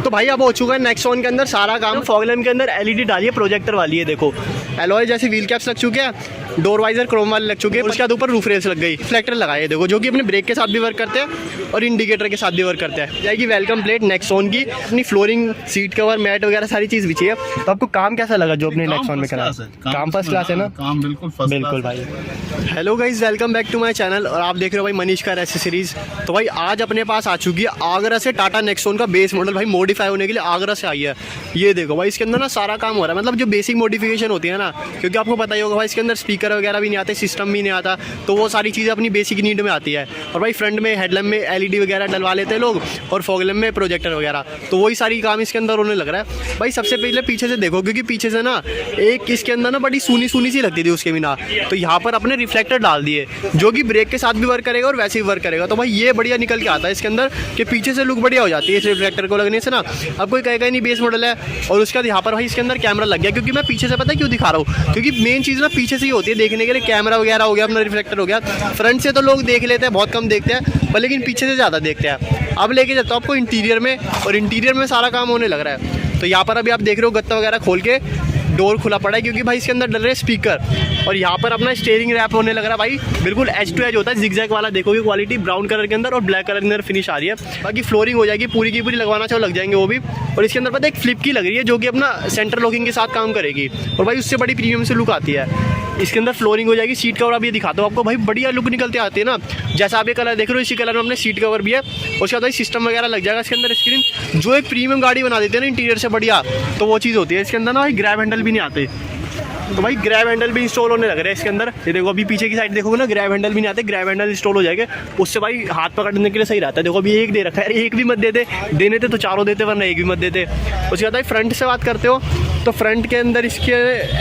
तो भाई अब हो चुका है नेक्सॉन के अंदर सारा काम। फॉग लैम्प के अंदर एलईडी डाली है, प्रोजेक्टर वाली है, देखो एलॉय जैसे व्हील कैप्स लग चुके हैं, डोर वाइजर क्रोम वाले लग चुके हैं, उसके बाद ऊपर रूफ रेल्स लग गई, रिफ्लेक्टर लगाए देखो, जो कि अपने ब्रेक के साथ भी वर्क करते हैं और इंडिकेटर के साथ भी वर्क करते हैं। जाएगी वेलकम प्लेट नेक्सॉन की, अपनी फ्लोरिंग, सीट कवर, मैट वगैरह सारी चीज़ बिछी है। तो आपको काम कैसा लगा जो अपने नेक्सॉन में करा? काम फर्स्ट क्लास है ना? काम बिल्कुल भाई। Hello guys, welcome back to my channel और आप देख रहे हो भाई मनीष कार एक्सेसरीज। तो भाई आज अपने पास आ चुकी है आगरा से टाटा नेक्सॉन का बेस मॉडल, भाई मॉडिफाई होने के लिए आगरा से आई है। ये देखो भाई, इसके अंदर ना सारा काम हो रहा है, मतलब जो बेसिक मॉडिफिकेशन होती है ना, क्योंकि आपको पता ही होगा भाई इसके अंदर स्पीकर वगैरह भी नहीं आते, सिस्टम भी नहीं आता, तो वो सारी चीज़ें अपनी बेसिक नीड में आती है। और भाई फ्रंट में हेडलैम्प में एलईडी वगैरह डलवा लेते हैं लोग और फॉग लैम्प में प्रोजेक्टर वगैरह, तो वही सारी काम इसके अंदर होने लग रहा है। भाई सबसे पहले पीछे से देखो, क्योंकि पीछे से ना एक इसके अंदर ना बड़ी सूनी सूनी सी लगती थी उसके बिना, तो यहाँ पर अपने रिफ्लेक्टर डाल दिए जो कि ब्रेक के साथ भी वर्क करेगा और वैसे ही वर्क करेगा। तो भाई ये बढ़िया निकल के आता है इसके अंदर कि पीछे से लुक बढ़िया हो जाती है इस रिफ्लेक्टर को लगने से ना। अब कोई कहेगा नहीं बेस मॉडल है। और उसके बाद यहाँ पर भाई इसके अंदर कैमरा लग गया, क्योंकि मैं पीछे से पता है क्यों दिखा रहा हूँ, क्योंकि मेन चीज़ ना पीछे से ही होती है देखने के लिए। कैमरा वगैरह हो गया, अपना रिफ्लेक्टर हो गया, फ्रंट से तो लोग देख लेते हैं, बहुत कम देखते हैं, पर लेकिन पीछे से ज़्यादा देखते हैं। अब लेके जाता हूँ आपको इंटीरियर में, और इंटीरियर में सारा काम होने लग रहा है। तो यहाँ पर अभी आप देख रहे हो गत्ता वगैरह खोल के डोर खुला पड़ा है, क्योंकि भाई इसके अंदर डल रहे स्पीकर। और यहाँ पर अपना स्टीयरिंग रैप होने लग रहा है भाई, बिल्कुल एज टू एज होता है, जिगजैग वाला देखोगे क्वालिटी, ब्राउन कलर के अंदर और ब्लैक कलर के अंदर फिनिश आ रही है। बाकी फ्लोरिंग हो जाएगी पूरी की पूरी, लगवाना चाहो लग जाएंगे वो भी। और इसके अंदर पता है एक फ्लिप की लग रही है जो कि अपना सेंटर लॉकिंग के साथ काम करेगी, और भाई उससे बड़ी प्रीमियम से लुक आती है। इसके अंदर फ्लोरिंग हो जाएगी, सीट कवर अभी दिखाता हूँ आपको, भाई बढ़िया लुक निकलते आते हैं ना। जैसा आप ये कलर देख रहे हो इसी कलर में अपने सीट कवर भी है। उसके बाद भाई सिस्टम वगैरह लग जाएगा इसके अंदर, स्क्रीन जो एक प्रीमियम गाड़ी बना देते हैं ना इंटीरियर से बढ़िया, तो वो चीज़ होती है। इसके अंदर ना भाई ग्रैब हैंडल भी नहीं आते, तो भाई ग्रैब हैंडल भी इंस्टॉल होने लग रहा है इसके अंदर। ये देखो अभी पीछे की साइड देखोगे ना, ग्रैब हैंडल भी नहीं आते, ग्रैब हैंडल इंस्टॉल हो जाएंगे, उससे भाई हाथ पकड़ने के लिए सही रहता है। देखो अभी एक दे रखा है, एक भी मत देते, देने थे तो चारों देते वरना एक भी मत देते। उसके बाद भाई फ्रंट से बात करते हो तो फ्रंट के अंदर इसके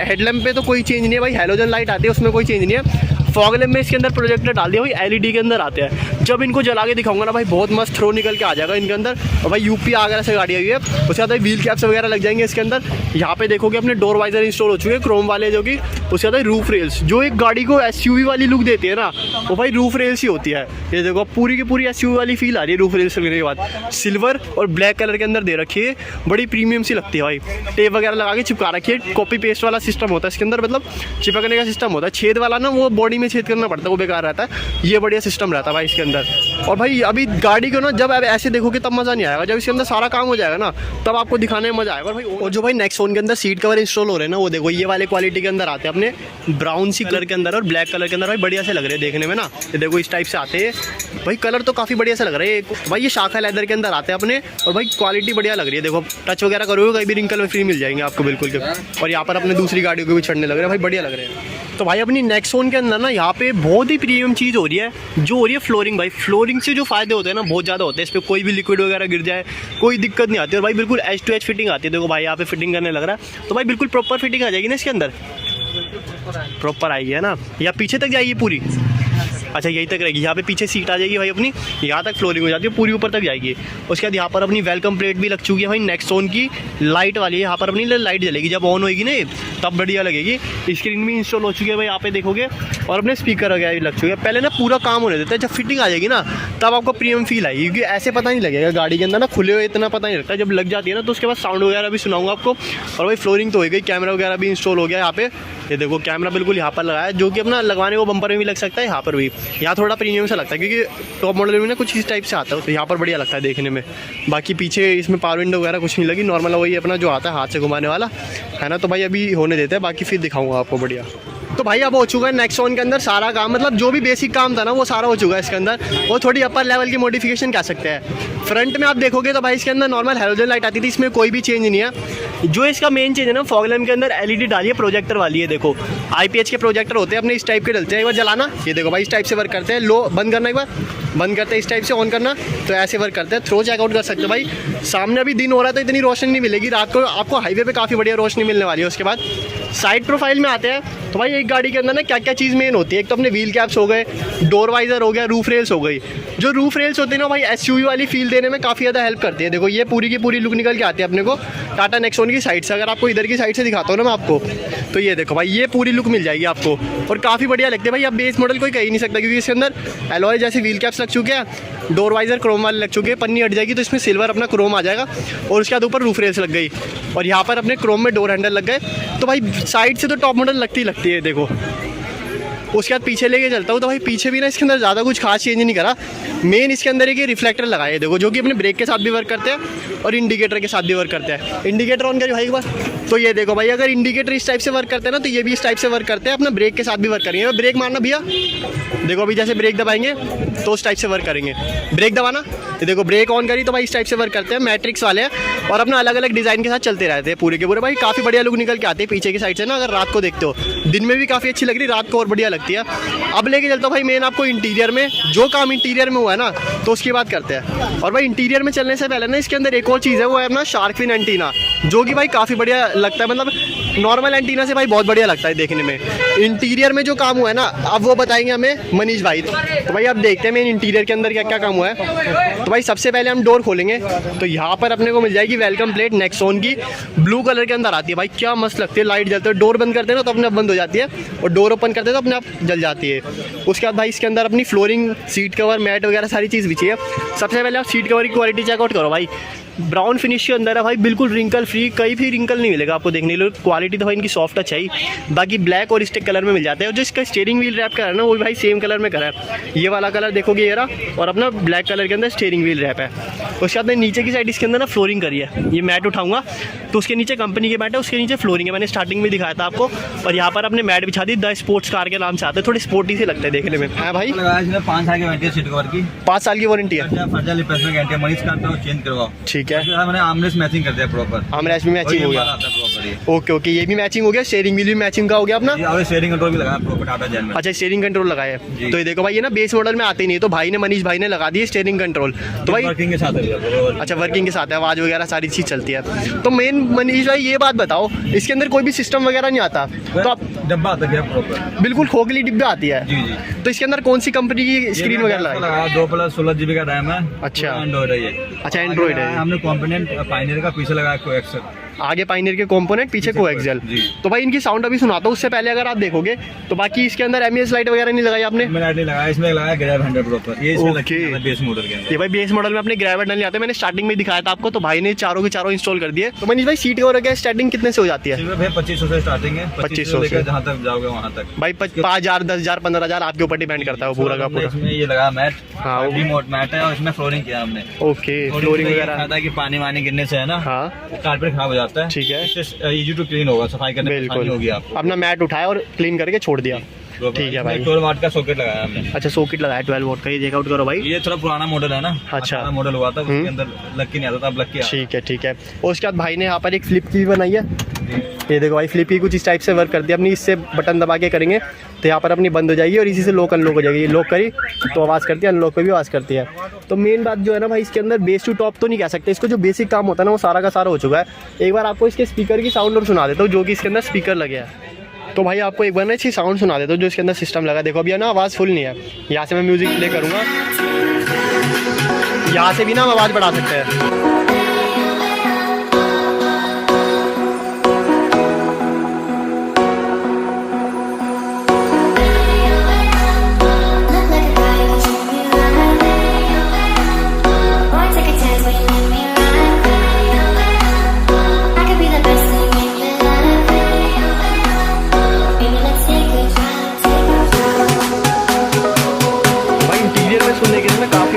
हेडलैम्प पे तो कोई चेंज नहीं है भाई, हैलोजन लाइट आती है उसमें कोई चेंज नहीं है। फॉग लैम्प में इसके अंदर प्रोजेक्टर डाल दिया भाई, एलईडी के अंदर आते हैं। जब इनको जला के दिखाऊंगा ना भाई, बहुत मस्त थ्रो निकल के आ जाएगा इनके अंदर। और भाई यूपी आगरा से गाड़ी आई है। उसके बाद भाई व्हील कैप्स वगैरह लग जाएंगे इसके अंदर। यहाँ पे देखोगे अपने डोर वाइजर इंस्टॉल हो चुके हैं क्रोम वाले, जो कि उसके बाद रूफ रेल्स, जो एक गाड़ी को एसयूवी वाली लुक देती है ना, वो भाई रूफ रेल्स ही होती है। ये देखो पूरी की पूरी एसयूवी वाली फील आ रही है रूफ रेल्स लगने के बाद। सिल्वर और ब्लैक कलर के अंदर दे रखी है, बड़ी प्रीमियम सी लगती है भाई। टेप वगैरह लगा के चिपका रखी है, कॉपी पेस्ट वाला सिस्टम होता है इसके अंदर, मतलब चिपकने का सिस्टम होता है। छेद वाला ना वो बॉडी में छेद करना पड़ता है, वो बेकार रहता है, ये बढ़िया सिस्टम रहता है भाई इसके अंदर। और भाई अभी गाड़ी को ना जब आप ऐसे देखोगे तब मज़ा नहीं आएगा, जब इसके अंदर सारा काम हो जाएगा ना तब आपको दिखाने में मज़ा आएगा। और भाई और जो भाई नेक्सॉन के अंदर सीट कवर इंस्टॉल हो रहे हैं ना, वो देखो ये वाले क्वालिटी के अंदर आते हैं अपने, ब्राउन सी कलर के अंदर और ब्लैक कलर के अंदर, भाई बढ़िया से लग रहे हैं देखने में ना। ये देखो इस टाइप से आते हैं भाई, कलर तो काफ़ी बढ़िया से लग रहे हैं भाई। ये शाखा लेदर के अंदर आते हैं अपने, और भाई क्वालिटी बढ़िया लग रही है। देखो टच वगैरह करोगे कहीं भी रिंकल में फ्री मिल जाएंगे आपको बिल्कुल के। और यहाँ पर अपने दूसरी गाड़ियों को भी चढ़ने लग रहे हैं भाई, बढ़िया लग रहे हैं। तो भाई अपनी नेक्सॉन के अंदर ना यहाँ पे बहुत ही प्रीमियम चीज़ हो रही है, जो हो रही है फ्लोरिंग। भाई फ्लोरिंग से जो फायदे होते हैं ना बहुत ज़्यादा होते हैं, इस पर कोई भी लिक्विड वगैरह गिर जाए कोई दिक्कत नहीं आती। और भाई बिल्कुल एज टू एज फिटिंग आती है। देखो भाई यहाँ पे फिटिंग करने लग रहा है, तो भाई बिल्कुल प्रॉपर फिटिंग आ जाएगी ना इसके अंदर, प्रॉपर आएगी है ना। या पीछे तक जाएगी पूरी, अच्छा यही तक रहेगी, यहाँ पे पीछे सीट आ जाएगी भाई अपनी, यहाँ तक फ्लोरिंग हो जाती है, पूरी ऊपर तक जाएगी। उसके बाद यहाँ पर अपनी वेलकम प्लेट भी लग चुकी है भाई नेक्सॉन की, लाइट वाली है। यहाँ पर अपनी लाइट जलेगी, जब ऑन होगी ना तब बढ़िया लगेगी। स्क्रीन भी इंस्टॉल हो चुकी है भाई, यहाँ पे देखोगे, और अपने स्पीकर वगैरह भी लग चुके हैं। पहले ना पूरा काम होने देते हैं, जब फिटिंग आ जाएगी ना तब आपको प्रीमियम फील आएगी, क्योंकि ऐसे पता नहीं लगेगा गाड़ी के अंदर ना खुले हुए, इतना पता नहीं लगता। जब लग जाती है ना तो उसके बाद साउंड वगैरह भी सुनाऊंगा आपको। और भाई फ्लोरिंग तो हो गई, कैमरा वगैरह भी इंस्टॉल हो गया यहाँ पे। ये देखो कैमरा बिल्कुल यहाँ पर लगाया है, जो कि अपना लगवाने को बम्पर में भी लग सकता है, यहाँ पर भी। यहाँ थोड़ा प्रीमियम सा लगता है, क्योंकि टॉप मॉडल में ना कुछ इस टाइप से आता है, तो यहाँ पर बढ़िया लगता है देखने में। बाकी पीछे इसमें पावर विंडो वगैरह कुछ नहीं लगी, नॉर्मल वही अपना जो आता है हाथ से घुमाने वाला है ना। तो भाई अभी होने देते हैं, बाकी फिर दिखाऊंगा आपको बढ़िया। तो भाई अब हो चुका है नेक्सॉन के अंदर सारा काम, मतलब जो भी बेसिक काम था ना वो सारा हो चुका है इसके अंदर। वो थोड़ी अपर लेवल की मॉडिफिकेशन कह सकते हैं। फ्रंट में आप देखोगे तो भाई इसके अंदर नॉर्मल हैलोजन लाइट आती थी, इसमें कोई भी चेंज नहीं है। जो इसका मेन चेंज है ना, फॉग लैम्प के अंदर एलईडी डाली है, प्रोजेक्टर वाली है। देखो आईपीएच के प्रोजेक्टर होते हैं अपने, इस टाइप के डलते हैं। एक बार जलाना, ये देखो भाई इस टाइप से वर्क करते हैं। लो बंद करना, एक बार बंद करते हैं, इस टाइप से ऑन करना, तो ऐसे वर्क करते हैं। थ्रो चेकआउट कर सकते हो भाई। सामने अभी दिन हो रहा है तो इतनी रोशनी नहीं मिलेगी, रात को आपको हाईवे पे काफ़ी बढ़िया रोशनी मिलने वाली है। उसके बाद साइड प्रोफाइल में आते हैं तो भाई एक गाड़ी के अंदर ना क्या क्या चीज़ मेन होती है। एक तो अपने व्हील कैप्स हो गए, डोर वाइजर हो गया, रूफ रेल्स हो गई। जो रूफ रेल्स होती है ना भाई एसयूवी वाली फील देने में काफ़ी ज़्यादा हेल्प करती है। देखो ये पूरी की पूरी लुक निकल के आती है अपने को, टाटा नेक्सॉन की साइड से। अगर आपको इधर की साइड से दिखाता हूँ ना मैं आपको, तो ये देखो भाई, ये पूरी लुक मिल जाएगी आपको और काफ़ी बढ़िया लगती है भाई। अब बेस मॉडल कोई कह ही नहीं सकता क्योंकि इसके अंदर एलॉय जैसे व्हील कैप्स लग चुके हैं, डोर वाइजर क्रोम वाले लग चुके हैं, पन्नी हट जाएगी तो इसमें सिल्वर अपना क्रोम आ जाएगा और उसके बाद ऊपर रूफ रेल्स लग गई और यहाँ पर अपने क्रोम में डोर हैंडल लग गए। तो भाई साइड से तो टॉप मॉडल लगती है देखो। उसके बाद पीछे लेके चलता हूँ तो भाई पीछे भी ना इसके अंदर ज़्यादा कुछ खास चेंज नहीं करा। मेन इसके अंदर एक रिफ्लेक्टर लगाए हैं देखो, जो कि अपने ब्रेक के साथ भी वर्क करते हैं और इंडिकेटर के साथ भी वर्क करते हैं। इंडिकेटर ऑन करिए भाई एक बार, तो ये देखो भाई, अगर इंडिकेटर इस टाइप से वर्क करते हैं ना तो ये भी इस टाइप से वर्क करते हैं, अपना ब्रेक के साथ भी वर्क करेंगे। ब्रेक मारना भैया, देखो अभी जैसे ब्रेक दबाएंगे तो उस टाइप से वर्क करेंगे। ब्रेक दबाना, ये देखो ब्रेक ऑन करी तो भाई इस टाइप से वर्क करते हैं। मैट्रिक्स वाले हैं और अपना अलग अलग डिज़ाइन के साथ चलते रहते हैं पूरे के पूरे। भाई काफ़ी बढ़िया लुक निकल के आती है पीछे की साइड से ना। अगर रात को देखते हो, दिन में भी काफ़ी अच्छी लग रही, रात को और बढ़िया लगती है। अब लेके चलता हूँ भाई मेन आपको इंटीरियर में, जो काम इंटीरियर में हुआ है ना तो उसकी बात करते हैं। और भाई इंटीरियर में चलने से पहले ना इसके अंदर एक और चीज़ है, वो है अपना शार्क फिन एंटीना, जो कि भाई काफ़ी बढ़िया लगता है। मतलब नॉर्मल एंटीना से भाई बहुत बढ़िया लगता है देखने में। इंटीरियर में जो काम हुआ है ना, अब वो बताएंगे हमें मनीष भाई। तो भाई अब देखते हैं मेन इंटीरियर के अंदर क्या क्या काम हुआ है। तो भाई सबसे पहले हम डोर खोलेंगे तो यहाँ पर अपने को मिल जाएगी वेलकम प्लेट नेक्सॉन की, ब्लू कलर के अंदर आती है भाई। क्या मस्त लगती है, लाइट जलती है। डोर बंद करते हैं ना तो अपने आप बंद हो जाती है और डोर ओपन करते हैं तो अपने आप जल जाती है। उसके बाद भाई इसके अंदर अपनी फ्लोरिंग, सीट कवर, मैट वगैरह सारी चीज़ बिछी है। सबसे पहले आप सीट कवर की क्वालिटी चेकआउट करो भाई। ब्राउन फिनिश के अंदर है भाई, बिल्कुल रिंकल फ्री, कहीं भी रिंकल नहीं मिलेगा आपको देखने के लिए। क्वालिटी तो भाई इनकी सॉफ्ट टच है ही। बाकी ब्लैक और स्टिक कलर में मिल जाते हैं। और जो इसका स्टीयरिंग व्हील रैप का है ना, वो भी भाई सेम कलर में करा है। ये वाला कलर देखोगे ये रहा, और अपना ब्लैक कलर के अंदर स्टीयरिंग व्हील रैप है। उसके बाद मैं नीचे की साइड इसके अंदर ना फ्लोरिंग करी है। ये मैट उठाऊंगा तो उसके नीचे कंपनी के मैट है, उसके नीचे फ्लोरिंग है। मैंने स्टार्टिंग में दिखाया था आपको। और यहाँ पर अपने मैट बिछा दी, द स्पोर्ट्स कार के नाम से आते हैं। थोड़ी स्पोर्टी से लगते हैं देखने में। हाँ भाई, 5 साल की वारंटी है, सीट कवर की 5 साल की वारंटी है। चेंज करवाओ, ठीक है। मैंने आमरेस मैचिंग कर दिया प्रॉपर। आमरेस भी मैचिंग हो गया। ओके ओके, ये भी मैचिंग हो गया। स्टीयरिंग व्हील भी मैचिंग का हो गया अपना। और स्टीयरिंग कंट्रोल भी लगाया प्रॉपर टाटा जैन में। अच्छा, स्टीयरिंग कंट्रोल लगाया है। तो ये देखो भाई, ये ना बेस मॉडल में आते ही नहीं, तो भाई ने, मनीष भाई ने लगा दिए स्टीयरिंग कंट्रोल। तो भाई वर्किंग के साथ है। अच्छा, वर्किंग के साथ है, आवाज़ वगैरह सारी चीज़ चलती है। तो मेन मनीष भाई ये बात बताओ, इसके अंदर कोई भी सिस्टम वगैरह नहीं आता तो आप डब्बा आता है प्रॉपर, बिल्कुल खोखली डिब्बे आती है। जी जी। तो इसके अंदर कौन सी कंपनी की स्क्रीन वगैरह लगाई? 2+16 GB का रैम है। अच्छा, एंड्रॉइड है ये। अच्छा एंड्रॉइड है। हमने कंपोनेंट पायनियर का पीछे लगाया, कोएक्सल आगे पायनियर के कंपोनेंट, पीछे कोएक्सियल। तो भाई इनकी साउंड अभी सुनाता हूँ, उससे पहले अगर आप देखोगे तो बाकी इसके अंदर एमईएस लाइट वगैरह नहीं लगाई आपने? मैंने नहीं लगाया, इसमें लगाया ग्रैब हैंडल प्रॉपर। ये इसमें बेस मॉडल के अंदर। ये भाई बेस मॉडल में अपने ग्रैब हैंडल नहीं आते, मैंने स्टार्टिंग में दिखाया था आपको। तो भाई ने चारों के चारों इंस्टॉल कर दिए। तो मनीष भाई सीट कवर का स्टार्टिंग कितने से हो जाती है? 2500 से स्टार्टिंग है। 2500 से जहाँ तक जाओगे वहाँ तक भाई 5,000, 10,000, 15,000 आपके ऊपर डिपेंड करता है वो पूरा का पूरा। इसमें ये लगा मैट, हाँ, वो रिमोट मैट है और इसमें फ्लोरिंग किया हमने। ओके, फ्लोरिंग वगैरह है कि पानी वानी गिरने से है ना, हाँ, कारपेट खराब हो जाता है। ठीक है, इजी टू क्लीन होगा, सफाई करने में आसानी होगी। आप अपना मैट उठाया और क्लीन करके छोड़ दिया। ठीक है भाई। 12 वाट का सॉकेट लगाया हमने। अच्छा, सॉकेट लगाया 12 वोल्ट का। ये चेकआउट करो भाई। ये थोड़ा पुराना मॉडल है ना। अच्छा मॉडल हुआ था, उसके अंदर लक्की नहीं आता था, अब लक्की। ठीक है ठीक है। और उसके बाद भाई ने यहाँ पर एक फ्लिप की भी बनाई है। ये देखो भाई, फ्लिप की कुछ इस टाइप से वर्क करती है। अपनी इससे बटन दबा के करेंगे तो यहाँ पर अपनी बंद हो जाएगी और इसी से लॉक अनलॉक हो जाएगी। लॉक करी तो आवाज़ करती है, अनलॉक पे भी आवाज़ करती है। तो मेन बात जो है ना भाई, इसके अंदर बेस टू टॉप तो नहीं कह सकते, इसको जो बेसिक काम होता है ना वो सारा का सारा हो चुका है। एक बार आपको इसके स्पीकर की साउंड और सुना देता हूँ, जो कि इसके अंदर स्पीकर लगे हैं। तो भाई आपको एक बार ना अच्छी साउंड सुना देता हूँ जो इसके अंदर सिस्टम लगा। देखो अभी है ना, आवाज़ फुल नहीं है। यहाँ से मैं म्यूज़िक प्ले करूँगा, यहाँ से भी ना हम आवाज़ बढ़ा सकते हैं।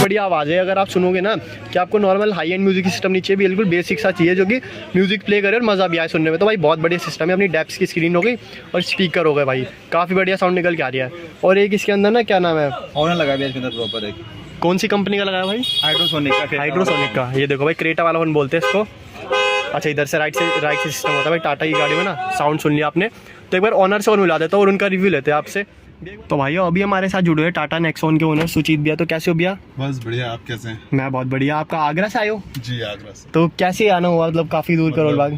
बढ़िया आवाज़ है। अगर आप सुनोगे ना कि आपको normal high and music system नहीं चाहिए, बिल्कुल बेसिक सा चाहिए जो कि म्यूजिक प्ले करे और मज़ा भी आए सुनने में, तो भाई बहुत बढ़िया सिस्टम है। अपनी डेप्स की स्क्रीन हो गई और स्पीकर हो गए भाई, काफ़ी बढ़िया साउंड निकल के आ रही है। और एक इसके अंदर ना क्या नाम है, ऑनर लगा दिया इसके अंदर प्रॉपर। एक कौन सी कंपनी का लगाया भाई? हाइड्रोसोनिक का। ये देखो भाई, क्रेटा वाला वन बोलते हैं इसको। अच्छा, इधर से राइट से सिस्टम होता है भाई टाटा की गाड़ी में ना। साउंड सुन लिया आपने, तो एक बार ऑनर से और मिला देता हूँ और उनका रिव्यू लेते हैं आपसे। तो भाई अभी हमारे साथ जुड़े हुए टाटा नेक्सॉन के ओनर सुचित भैया। तो कैसे हो भैया? बस बढ़िया, आप कैसे हैं? मैं बहुत बढ़िया। आपका आगरा से आए हो? जी, आगरा से। तो कैसे आना हुआ, मतलब काफी दूर करोल बाग?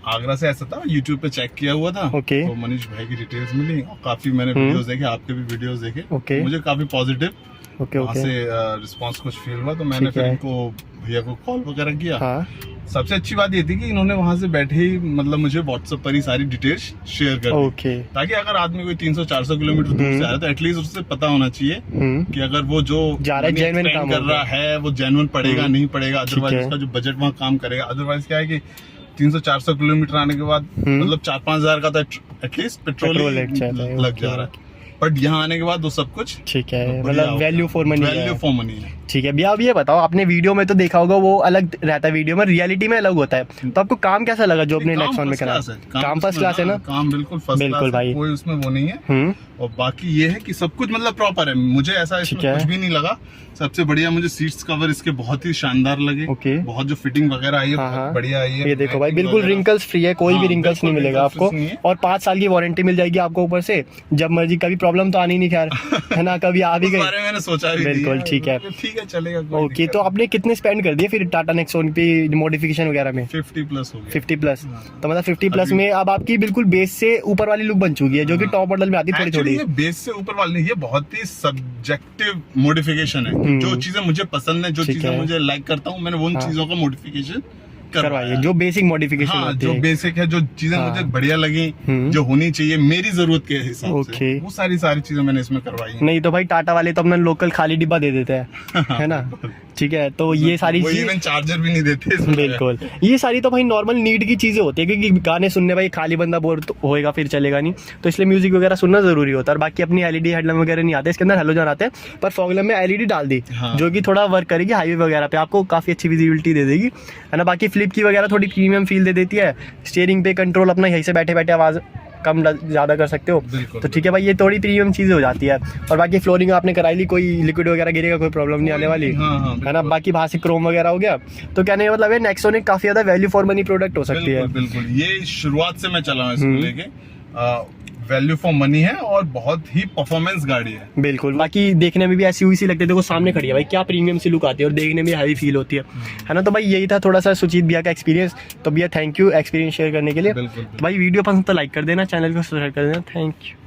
आगरा से ऐसा था, यूट्यूब पे चेक किया हुआ था। ओके। तो मनीष भाई की डिटेल्स मिली और काफी मैंने वीडियोस देखे, आपके भी वीडियोस देखे। ओके। मुझे काफी पॉजिटिव ओके वहाँ ओके से रिस्पांस कुछ फील हुआ तो मैंने ठीक फिर है। इनको भैया को कॉल वगैरह किया। हाँ सबसे अच्छी बात ये थी कि इन्होंने वहां से बैठे ही मतलब मुझे व्हाट्सएप पर ही सारी डिटेल्स शेयर कर दी, ओके ताकि अगर आदमी कोई 300-400 किलोमीटर दूर से आ रहा है तो एटलीस्ट उससे पता होना चाहिए कि अगर वो जो जा रहा है, money genuine expend काम कर होगा। रहा है वो जेन्युइन पड़ेगा नहीं पड़ेगा, ठीक अदरवाइज है। उसका जो बजट वहाँ काम करेगा। अदरवाइज क्या है कि 300-400 किलोमीटर आने के बाद मतलब 4-5 हजार का तो एटलीस्ट पेट्रोल पेट्रोल ही लग जाता है, लग ओके। जा रहा है। बट यहाँ आने के बाद वो सब कुछ ठीक है, मतलब value for money value for money है। ठीक है भैया। अब ये बताओ, आपने वीडियो में तो देखा होगा वो अलग रहता है, वीडियो में रियलिटी में अलग होता है, तो आपको काम कैसा लगा जो अपने नेक्सॉन में करा? काम फर्स्ट क्लास है ना? काम बिल्कुल फर्स्ट बिल्कुल क्लास भाई। है, कोई उसमें वो नहीं है। और बाकी ये है कि सब कुछ मतलब प्रॉपर है, मुझे ऐसा इसमें ठीक है। कुछ भी नहीं लगा। सबसे बढ़िया मुझे सीट्स कवर इसके बहुत ही शानदार लगे। ओके। बहुत जो फिटिंग वगैरह आई है हाँ, बहुत हाँ। बढ़िया आई है। ये देखो भाई, Lighting बिल्कुल वगैरह। रिंकल्स फ्री है, कोई भी हाँ, रिंकल्स नहीं बिल्कुल मिलेगा wrinkles आपको। नहीं है। और 5 साल की वारंटी मिल जाएगी आपको ऊपर से, जब मर्जी। कभी प्रॉब्लम तो आनी नहीं, खैर है ना, कभी आ भी उस गई। बारे में मैंने सोचा भी नहीं बिल्कुल, ठीक है। ठीक है चलेगा। कोई ओके, दिक्कत तो आपने कितने स्पेंड कर दिए फिर टाटा नेक्सॉन पे मॉडिफिकेशन वगैरह में? 50 प्लस हो गया। 50 प्लस। तो मतलब 50 प्लस में अब आपकी बिल्कुल बेस से ऊपर वाली लुक बन चुकी है, जो कि टॉप मॉडल में आती है थोड़ी Actually, थोड़ी। ये बेस से ऊपर वाली नहीं, ये बहुत ही सब्जेक्टिव मॉडिफिकेशन है। जो चीजें मुझे पसंद है, जो ठीक चीजें है। मुझे लाइक करता हूँ, मैंने उन चीजों का मॉडिफिकेशन करवाइए, जो बेसिक मॉडिफिकेशन हाँ, होती जो है। बेसिक है, जो चीजें मुझे बढ़िया लगी, जो होनी चाहिए मेरी जरूरत के हिसाब ओके। से, वो सारी चीजें मैंने इसमें करवाई हैं। नहीं तो भाई टाटा वाले तो अपना लोकल खाली डिब्बा दे देते हैं, है ना? ठीक है, तो ये सारी वो चीज इवन चार्जर भी नहीं देते इसमें। बिल्कुल, ये सारी तो भाई नॉर्मल नीड की चीजें होती है, क्योंकि गाने सुनने भाई खाली बंदा बोर तो होएगा, फिर चलेगा नहीं, तो इसलिए म्यूजिक वगैरह सुनना जरूरी होता है। और बाकी अपनी एलईडी हेडलैम्प वगैरह नहीं आते इसके अंदर, हेलोजन आते हैं, पर फॉग लैम्प में एलईडी डाल दी, हाँ। जो कि थोड़ा वर्क करेगी हाईवे वगैरह पे, आपको काफी अच्छी विजिबिलिटी दे देगी, है ना? बाकी फ्लिप की वगैरह थोड़ी प्रीमियम फील दे देती है। स्टीयरिंग पे कंट्रोल अपना यहीं से बैठे बैठे आवाज कम ज्यादा कर सकते हो, बिल्कुल, तो ठीक है भाई, ये थोड़ी प्रीमियम चीजें हो जाती है। और बाकी फ्लोरिंग आपने कराई ली, कोई लिक्विड वगैरह गिरेगा कोई प्रॉब्लम नहीं आने वाली, हाँ, हाँ, है ना? बाकी बाहर से क्रोम वगैरह हो गया, तो कहने का मतलब है नेक्सॉन एक काफी ज्यादा वैल्यू फॉर मनी प्रोडक्ट हो सकती है। बिल्कुल बिल्कुल, ये शुरुआत से मैं चला हूँ इसको लेके। वैल्यू फॉर मनी है और बहुत ही परफॉर्मेंस गाड़ी है। बिल्कुल, बाकी देखने में भी ऐसी हुई सी लगती है, देखो सामने खड़ी है भाई, क्या प्रीमियम सी लुक आती है और देखने में हैवी फील होती है ना? तो भाई यही था थोड़ा सा सुजीत भैया का एक्सपीरियंस। तो भैया थैंक यू एक्सपीरियंस शेयर करने के लिए। बिल्कुल। तो भाई वीडियो पसंद तो लाइक कर देना, चैनल को सब्सक्राइब कर देना। Thank you.